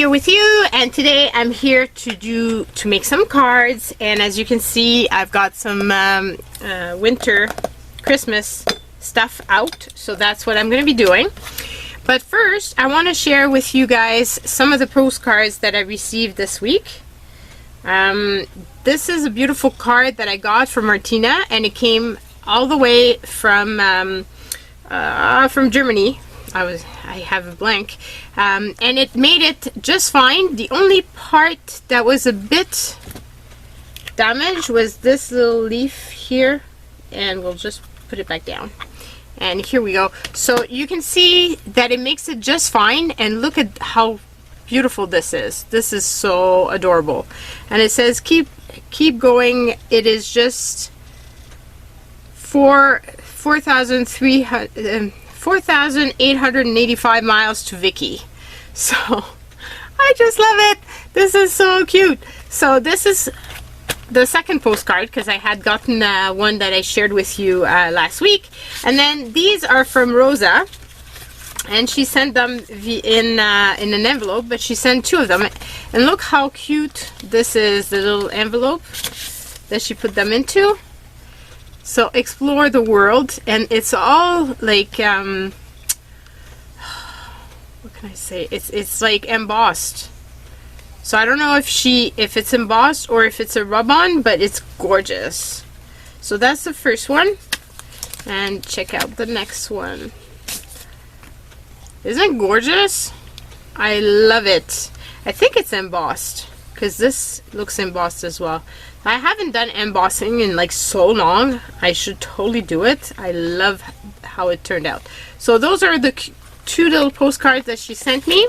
here with you, and today I'm here to make some cards. And as you can see, I've got some winter Christmas stuff out, so that's what I'm going to be doing. But first I want to share with you guys some of the postcards that I received this week. This is a beautiful card that I got from Martina, and it came all the way from Germany. I have a blank, and it made it just fine. The only part that was a bit damaged was this little leaf here, and we'll just put it back down. And here we go. So you can see that it makes it just fine, and look at how beautiful this is. This is so adorable. And it says keep going. It is just 4,885 miles to Vicky. So I just love it. This is so cute. So this is the second postcard, because I had gotten one that I shared with you last week. And then these are from Rosa, and she sent them in an envelope, but she sent two of them. And look how cute this is, the little envelope that she put them into. So explore the world, and it's all like what can I say, it's like embossed. So I don't know if it's embossed or if it's a rub-on, but it's gorgeous. So that's the first one, and check out the next one. Isn't it gorgeous? I love it. I think it's embossed, because this looks embossed as well. I haven't done embossing in like so long. I should totally do it. I love how it turned out. So those are the two little postcards that she sent me.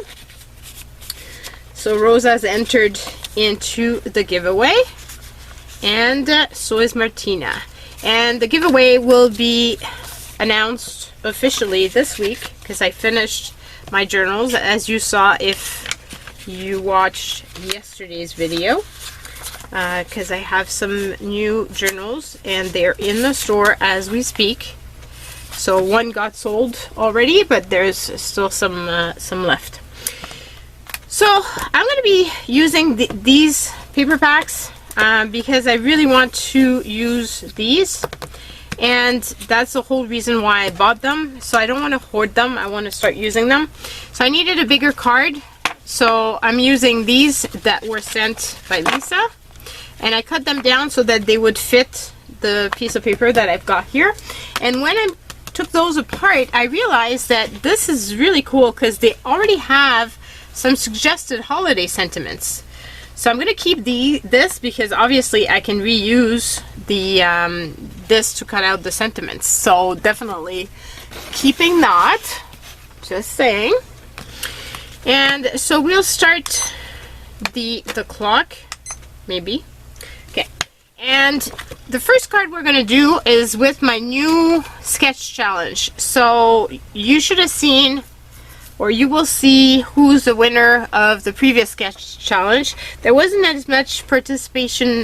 So Rosa's entered into the giveaway, and so is Martina. And the giveaway will be announced officially this week, because I finished my journals, as you saw if you watched yesterday's video. Because I have some new journals, and they're in the store as we speak. So one got sold already, but there's still some left. So I'm going to be using these paper packs because I really want to use these, and that's the whole reason why I bought them. So I don't want to hoard them. I want to start using them. So I needed a bigger card, so I'm using these that were sent by Lisa. And I cut them down so that they would fit the piece of paper that I've got here. And when I took those apart, I realized that this is really cool, because they already have some suggested holiday sentiments. So I'm going to keep this, because obviously I can reuse this to cut out the sentiments. So definitely keeping that, just saying. And so we'll start the clock, maybe. And the first card we're going to do is with my new sketch challenge. So you should have seen, or you will see, who's the winner of the previous sketch challenge. There wasn't as much participation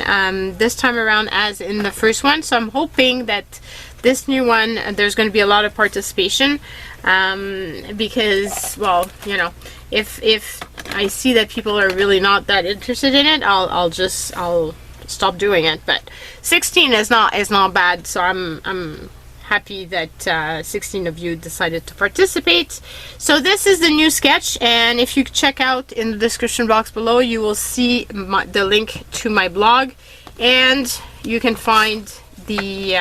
this time around as in the first one, so I'm hoping that this new one there's going to be a lot of participation, because, well, you know, if I see that people are really not that interested in it, I'll stop doing it. But 16 is not bad, so I'm happy that 16 of you decided to participate. So this is the new sketch, and if you check out in the description box below, you will see the link to my blog, and you can find the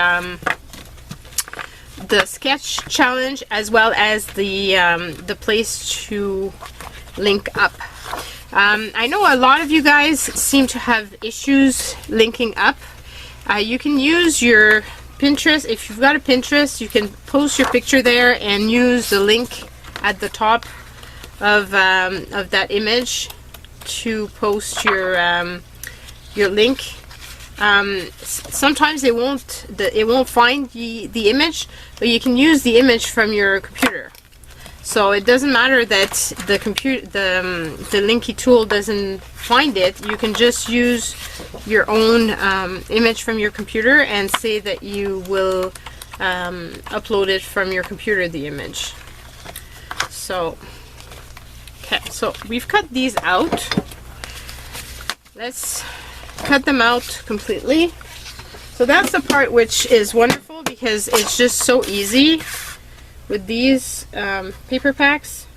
sketch challenge as well as the place to link up. I know a lot of you guys seem to have issues linking up. You can use your Pinterest. If you've got a Pinterest, you can post your picture there and use the link at the top of that image to post your link. Sometimes it won't find the image, but you can use the image from your computer. So it doesn't matter that the linky tool doesn't find it. You can just use your own image from your computer and say that you will upload it from your computer, the image. So Okay, so we've cut these out. Let's cut them out completely. So that's the part which is wonderful because it's just so easy with these paper packs.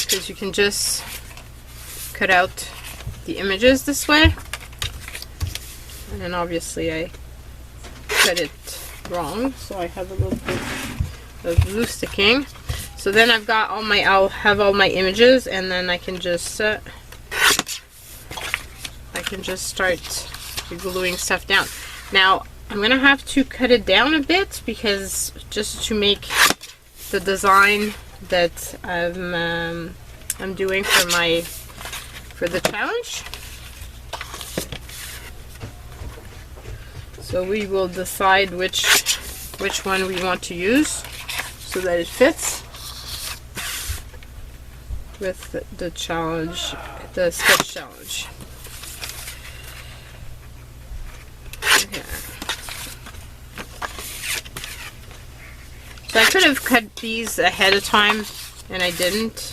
Because you can just cut out the images this way. And then obviously I cut it wrong, so I have a little bit of glue sticking. So then I've got all my, I'll have all my images, and then I can just start gluing stuff down. Now I'm gonna have to cut it down a bit because just to make the design that I'm doing for the challenge. So we will decide which one we want to use so that it fits with the challenge, the sketch challenge. Okay. So I could have cut these ahead of time and I didn't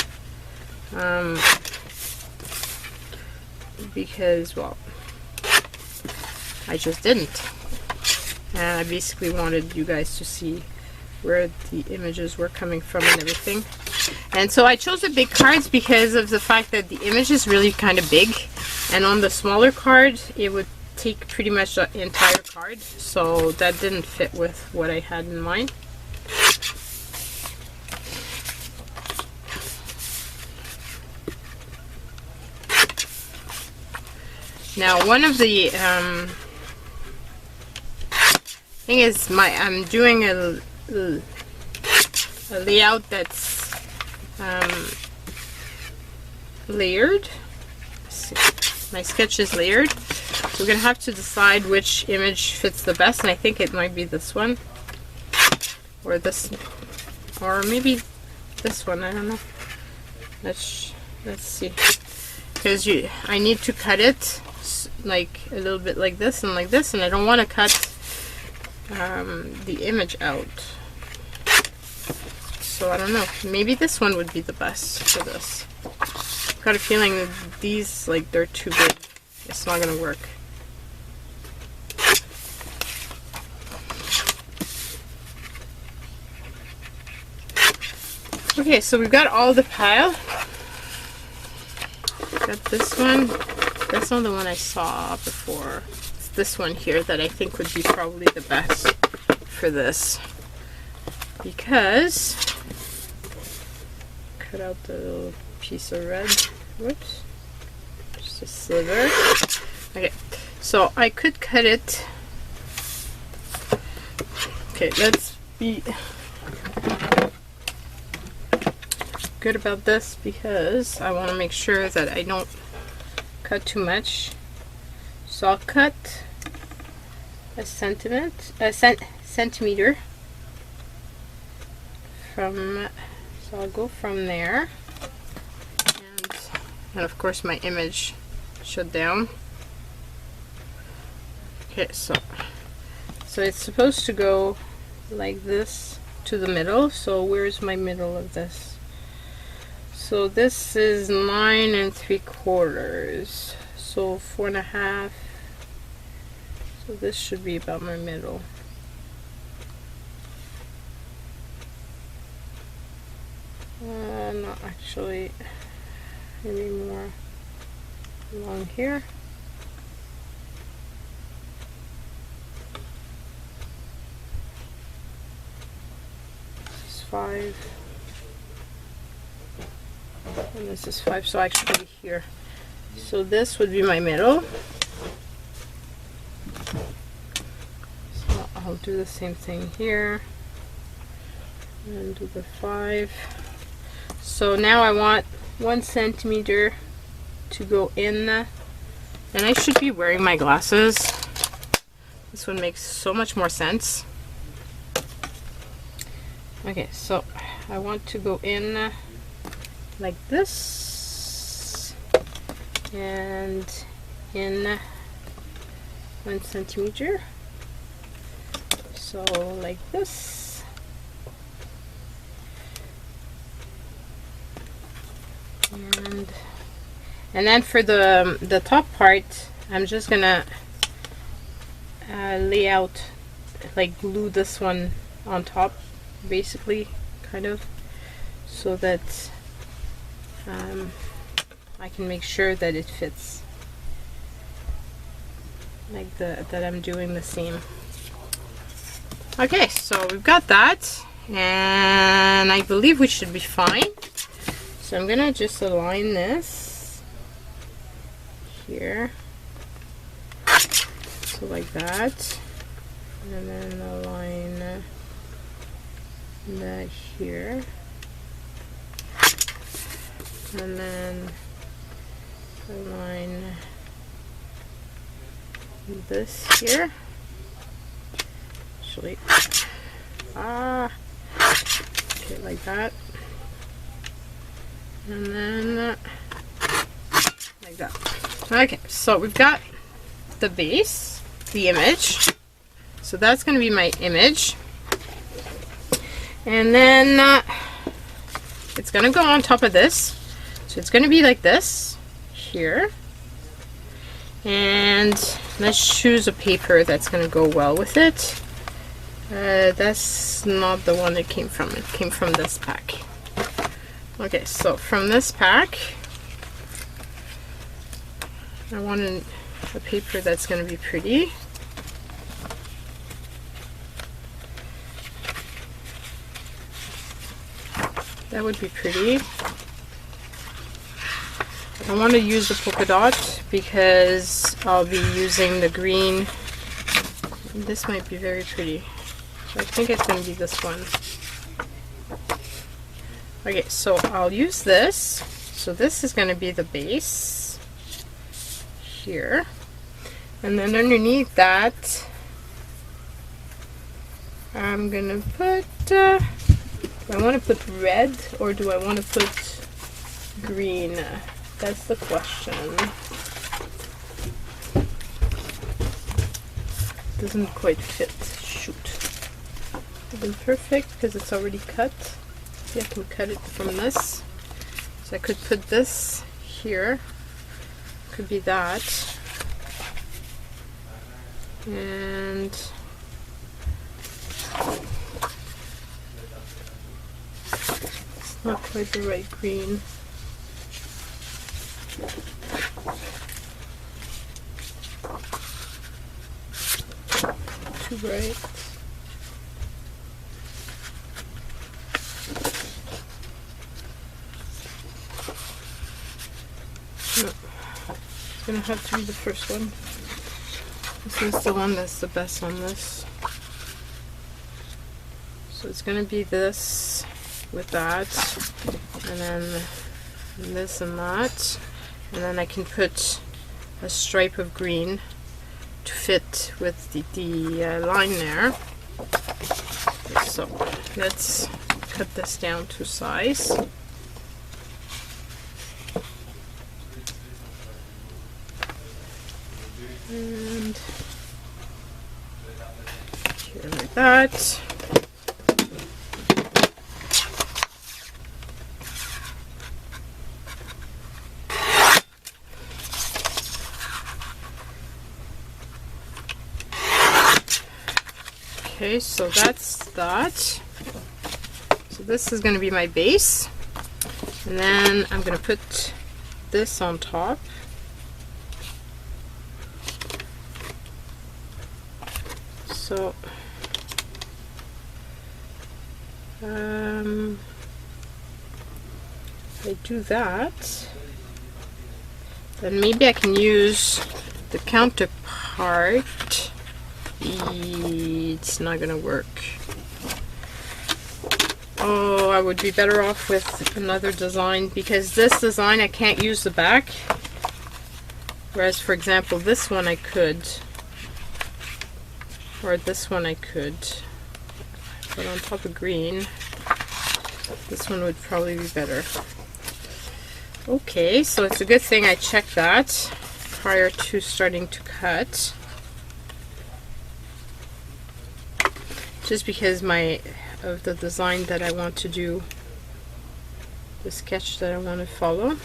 because, well, I just didn't. And I basically wanted you guys to see where the images were coming from and everything. And so I chose the big cards because of the fact that the image is really kind of big, and on the smaller card it would take pretty much the entire card, so that didn't fit with what I had in mind. Now one of the thing is, I'm doing a layout that's layered. My sketch is layered, so we're gonna have to decide which image fits the best, and I think it might be this one or this, or maybe this one. I don't know. Let's see, because I need to cut it like a little bit like this, and I don't want to cut the image out. So I don't know, maybe this one would be the best for this. I've got a feeling that these, like, they're too big. It's not gonna work. Okay, so we've got all the pile. Got this one. That's not the one I saw before. It's this one here that I think would be probably the best for this. Because, cut out the little piece of red. Whoops. Just a sliver. Okay, so I could cut it. Okay, let's be good about this because I want to make sure that I don't cut too much. So I'll cut a centimeter from, so I'll go from there, and of course my image shut down. Okay, so it's supposed to go like this to the middle. So where's my middle of this? So this is 9 3/4, so 4 1/2. So this should be about my middle. Not actually, maybe more along here. This is 5. And this is 5, so actually here. So this would be my middle. So I'll do the same thing here. And do the 5. So now I want 1 centimeter to go in, and I should be wearing my glasses. This one makes so much more sense. Okay, so I want to go in like this, and in 1 centimeter. So like this. And then for the top part, I'm just gonna lay out, like glue this one on top, basically, kind of, so that I can make sure that it fits, like that I'm doing the same. Okay, so we've got that, and I believe we should be fine. So I'm gonna just align this here, so like that, and then align that here, and then align this here. Actually, okay, like that, and then like that. Okay, so we've got the base, the image. So that's going to be my image, and then it's going to go on top of this. So it's going to be like this here, and let's choose a paper that's going to go well with it. That's not the one it came from. It came from this pack. Okay, so from this pack, I wanted a paper that's going to be pretty. That would be pretty. I want to use the polka dot because I'll be using the green. This might be very pretty. I think it's going to be this one. Okay, so I'll use this. So this is going to be the base here. And then underneath that, I'm going to put, do I want to put red or do I want to put green? That's the question. Doesn't quite fit. Shoot. Would be perfect because it's already cut. See, I can cut it from this. So I could put this here. Could be that. And it's not quite the right green. Too bright. No. It's gonna have to be the first one. This is the one that's the best on this. So it's gonna be this with that, and then this and that, and then I can put a stripe of green to fit with the line there. So let's cut this down to size. And here like that. Okay, so that's that. So this is going to be my base, and then I'm going to put this on top. So if I do that, then maybe I can use the counterpart. It's not gonna work. Oh, I would be better off with another design, because this design I can't use the back, whereas for example this one I could, or this one I could, but on top of green this one would probably be better. Okay, so it's a good thing I checked that prior to starting to cut. just because of the design that I want to do, the sketch that I want to follow.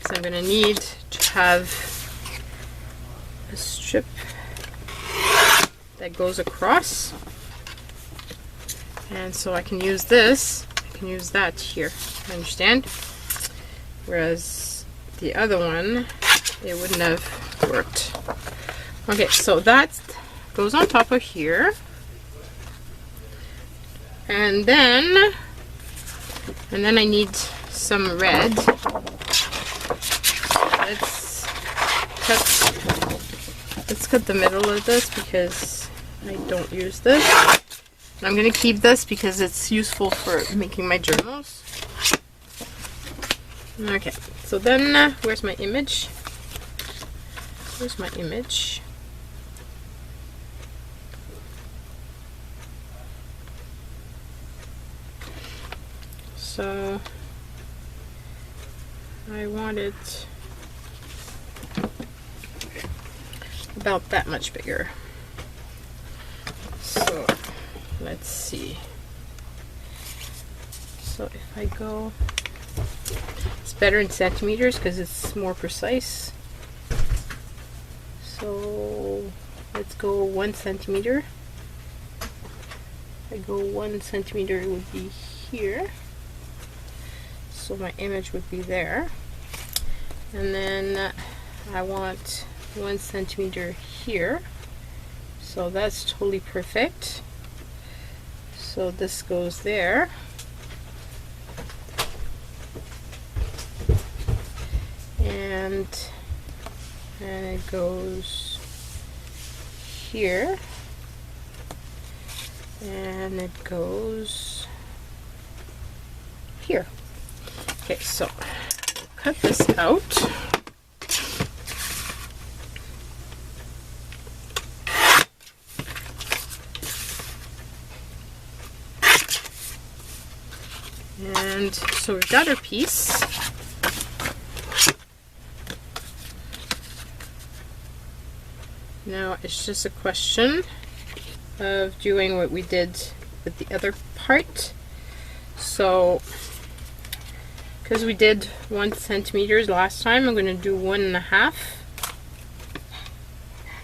So I'm going to need to have a strip that goes across, and so I can use this, I can use that here, understand? Whereas the other one, it wouldn't have worked. Okay, so that goes on top of here, and then I need some red. Let's cut the middle of this because I don't use this. I'm going to keep this because it's useful for making my journals. Okay, so then where's my image? Where's my image? So I want it about that much bigger. So let's see. So if I go, it's better in centimeters because it's more precise. So let's go 1 centimeter. If I go 1 centimeter, it would be here. So my image would be there. And then I want 1 centimeter here. So that's totally perfect. So this goes there. And it goes here. And it goes here. Okay, so cut this out. And so we've got our piece. Now it's just a question of doing what we did with the other part. So because we did 1 centimeter last time, I'm going to do 1.5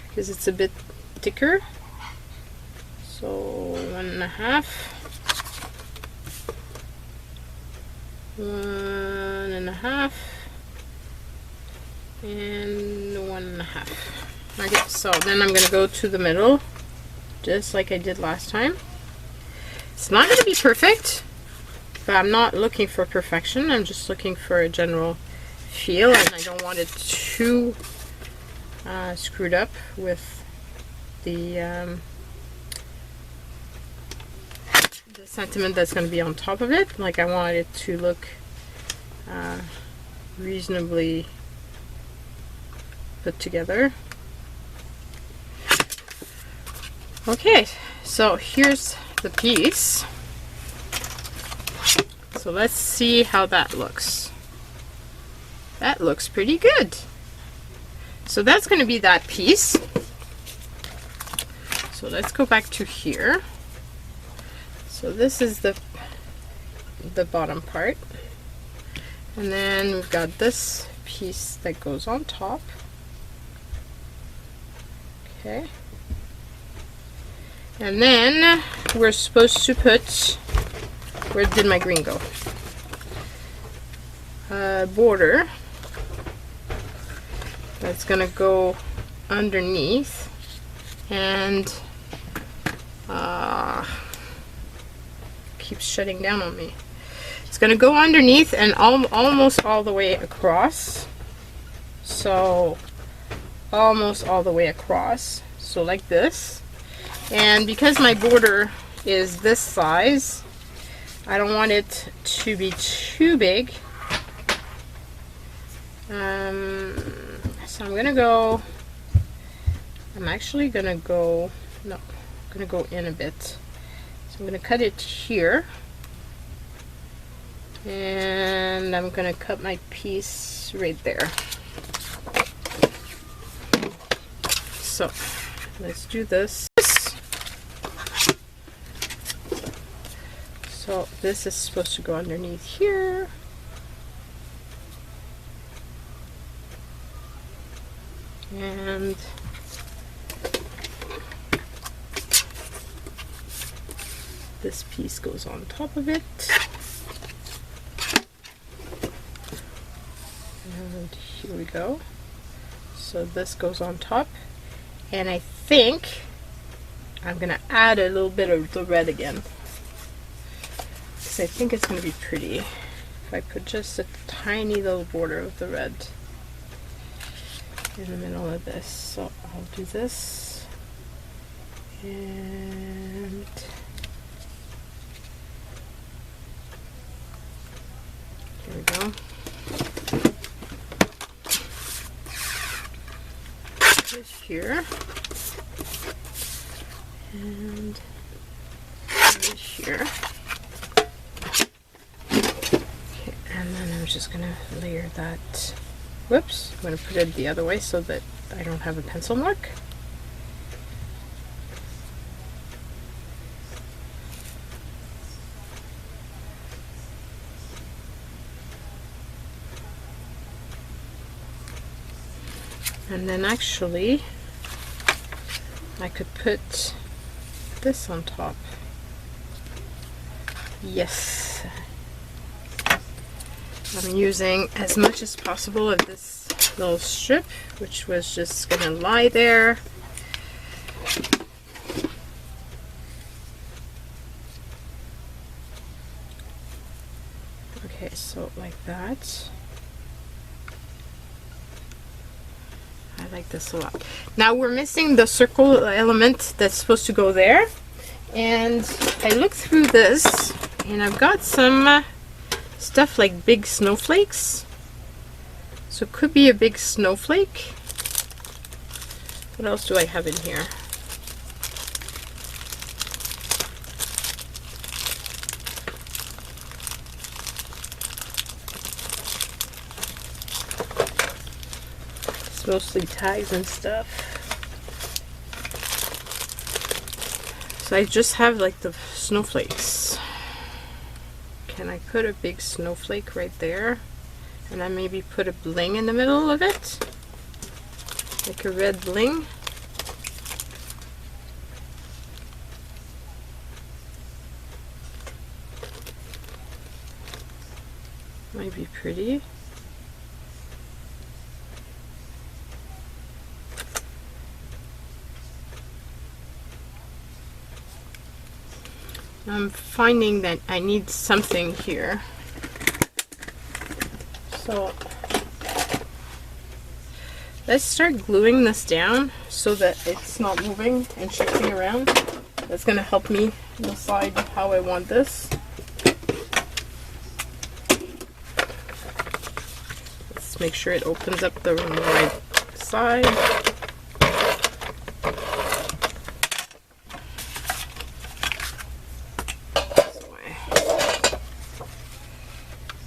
because it's a bit thicker. So 1.5, 1.5, and 1.5. Okay, so then I'm going to go to the middle, just like I did last time. It's not going to be perfect, but I'm not looking for perfection. I'm just looking for a general feel, and I don't want it too screwed up with the sentiment that's going to be on top of it. Like, I want it to look reasonably put together. Okay, so here's the piece. So let's see how that looks. That looks pretty good. So that's going to be that piece. So let's go back to here. So this is the bottom part. And then we've got this piece that goes on top. Okay. And then we're supposed to put, where did my green go? Border that's gonna go underneath, and keeps shutting down on me. It's gonna go underneath and almost all the way across. So almost all the way across. So like this. And because my border is this size, I don't want it to be too big. So I'm gonna go, I'm actually gonna go, no, I'm gonna go in a bit. So I'm gonna cut it here. And I'm gonna cut my piece right there. So let's do this. So this is supposed to go underneath here. And this piece goes on top of it. And here we go. So this goes on top. And I think I'm going to add a little bit of the red again. Because I think it's going to be pretty. If I put just a tiny little border of the red in the middle of this. So I'll do this, and here we go. This here, and this here. Okay, and then I'm just gonna layer that. Whoops, I'm going to put it the other way so that I don't have a pencil mark. And then actually, I could put this on top. Yes. I'm using as much as possible of this little strip, which was just gonna lie there. Okay, so like that. I like this a lot. Now we're missing the circle element that's supposed to go there. And I looked through this, and I've got some stuff like big snowflakes. So it could be a big snowflake. What else do I have in here? It's mostly tags and stuff. So I just have like the snowflakes. Can I put a big snowflake right there? And I maybe put a bling in the middle of it? Like a red bling? Might be pretty. I'm finding that I need something here. So let's start gluing this down so that it's not moving and shifting around. That's going to help me decide how I want this. Let's make sure it opens up the right side.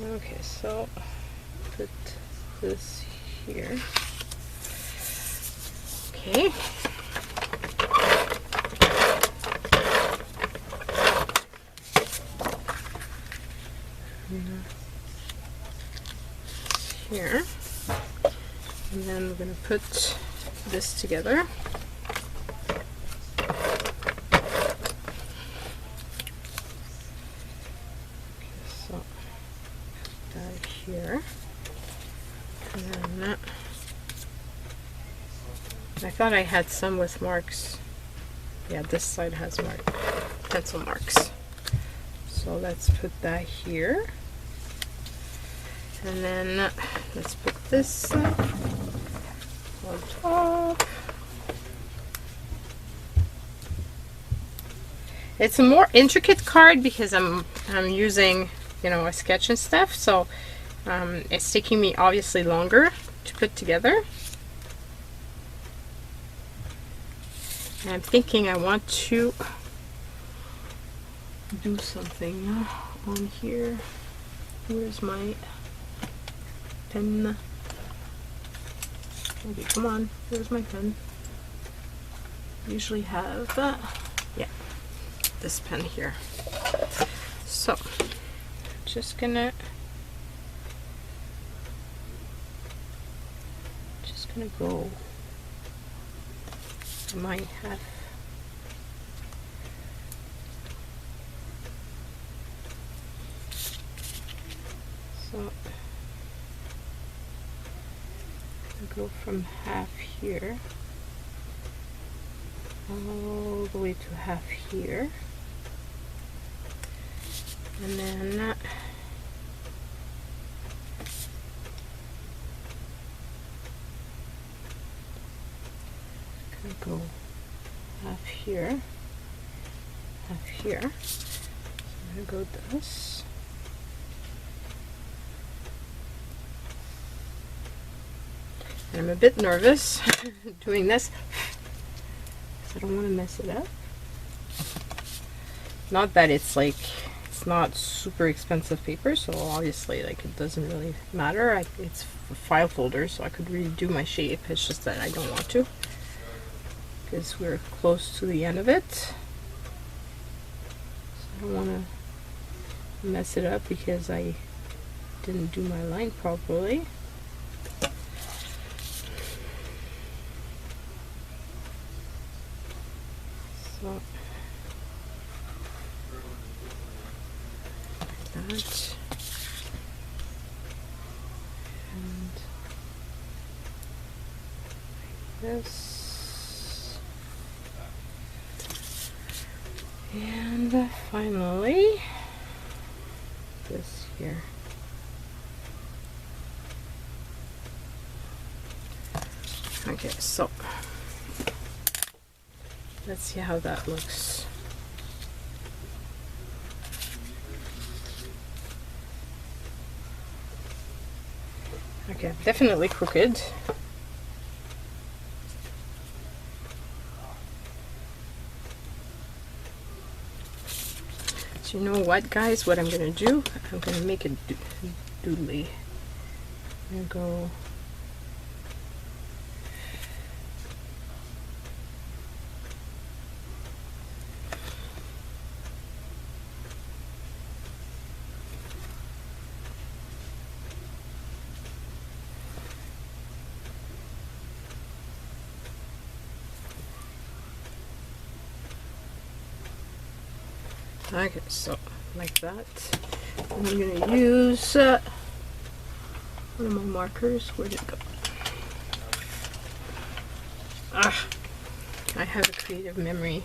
Okay, so put this here. Okay. Here. And then we're going to put this together. Here, and then I thought I had some with marks. Yeah, this side has pencil marks. So let's put that here, and then let's put this on top. It's a more intricate card because I'm using, you know, a sketch and stuff, so it's taking me obviously longer to put together. And I'm thinking I want to do something on here. Where's my pen? Okay, come on, where's my pen? usually have, yeah, this pen here. So, just gonna go. I might have. So, go from half here all the way to half here, and then go half here, half here. So I'm gonna go this. And I'm a bit nervous doing this, because I don't want to mess it up. Not that it's like, it's not super expensive paper, so obviously like it doesn't really matter. It's a file folder, so I could redo my shape. It's just that I don't want to, because we're close to the end of it. So I don't want to mess it up because I didn't do my line properly. So, like that. And like this. And finally, this here. Okay, so let's see how that looks. Okay, definitely crooked. So you know what, guys? What I'm gonna do? I'm gonna make it doodly. I'm gonna go. Okay, so like that. And I'm going to use one of my markers. Where did it go? Ah, I have a creative memory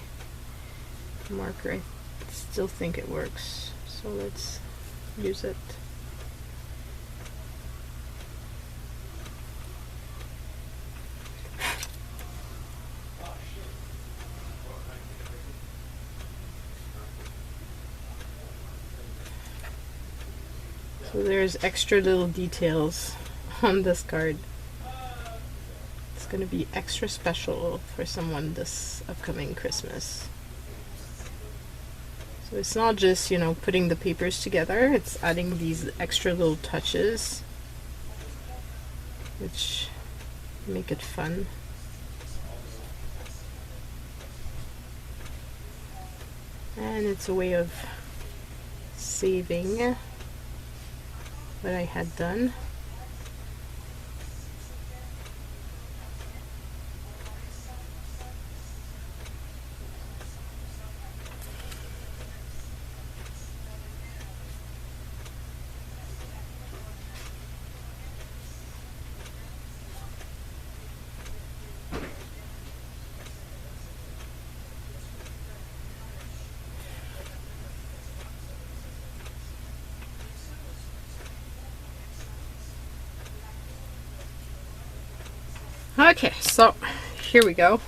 marker. I still think it works. So let's use it. So there's extra little details on this card. It's going to be extra special for someone this upcoming Christmas. So it's not just, you know, putting the papers together, it's adding these extra little touches which make it fun. And it's a way of saving what I had done. Okay, so here we go.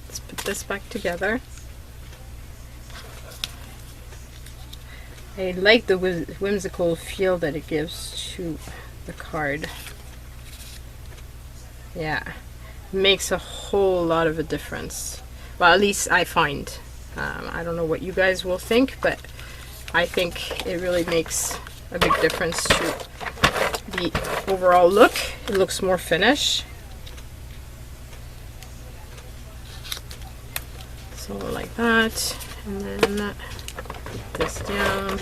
Let's put this back together. I like the whimsical feel that it gives to the card. Yeah, it makes a whole lot of a difference. Well, at least I find. I don't know what you guys will think, but I think it really makes a big difference to the overall look. It looks more finished. So like that, and then put this down.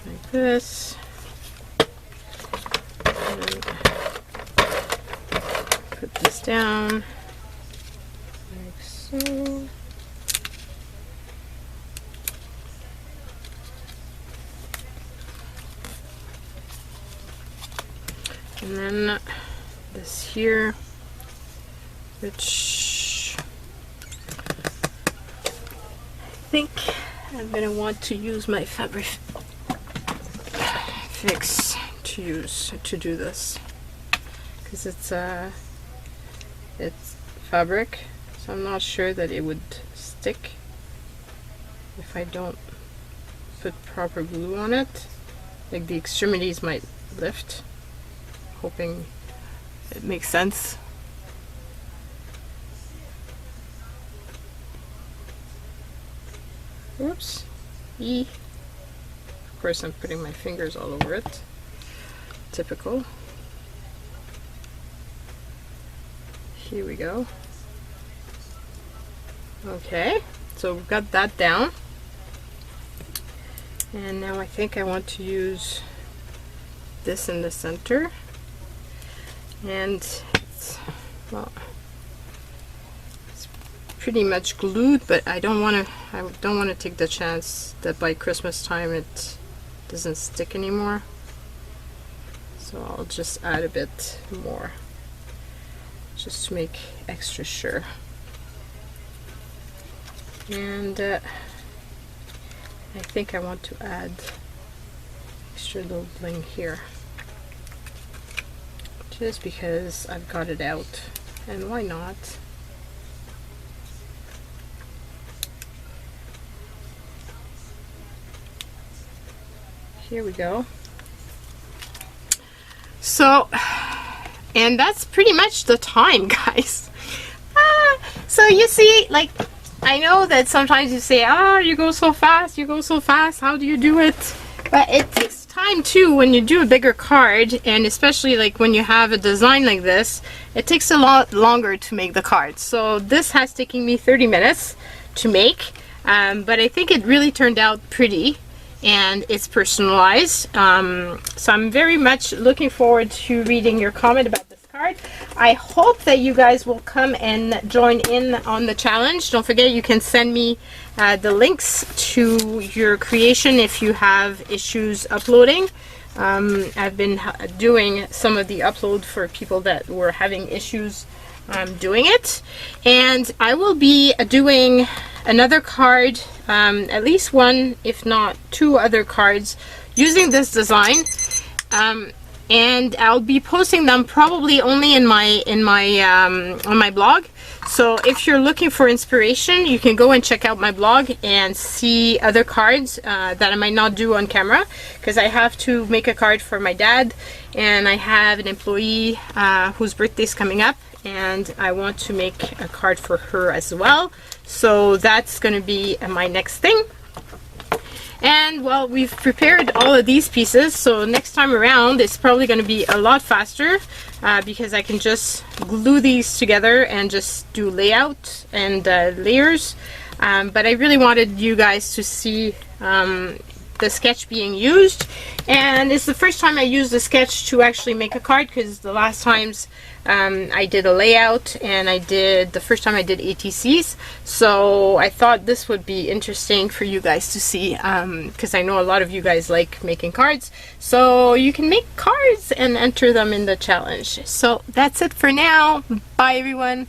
Like this. And put this down. Like so. And then this here, which I think I'm gonna want to use my fabric fix to do this, because it's fabric, so I'm not sure that it would stick if I don't put proper glue on it. Like the extremities might lift. Hoping it makes sense. Oops. Of course I'm putting my fingers all over it. Typical. Here we go. Okay, so we've got that down. And now I think I want to use this in the center. And it's, well, it's pretty much glued, but I don't want to take the chance that by Christmas time it doesn't stick anymore. So I'll just add a bit more, just to make extra sure. And I think I want to add extra little bling here, just because I've got it out, and why not? Here we go. So, and that's pretty much the time, guys. So you see, like, I know that sometimes you say, you go so fast, how do you do it? But it takes time too when you do a bigger card, and especially like when you have a design like this, it takes a lot longer to make the card. So this has taken me 30 minutes to make, but I think it really turned out pretty, and it's personalized. So I'm very much looking forward to reading your comment about this card. I hope that you guys will come and join in on the challenge. Don't forget, you can send me the links to your creation if you have issues uploading. I've been doing some of the upload for people that were having issues doing it, and I will be doing another card, at least one if not two other cards using this design, and I'll be posting them probably only on my blog. So if you're looking for inspiration, you can go and check out my blog and see other cards that I might not do on camera, because I have to make a card for my dad, and I have an employee whose birthday's coming up, and I want to make a card for her as well. So that's going to be my next thing. And well, we've prepared all of these pieces, so next time around it's probably going to be a lot faster, because I can just glue these together and just do layout and layers. But I really wanted you guys to see the sketch being used, and it's the first time I used the sketch to actually make a card, because the last times I did a layout, and the first time I did ATCs. So I thought this would be interesting for you guys to see, because I know a lot of you guys like making cards, so you can make cards and enter them in the challenge. So that's it for now. Bye everyone.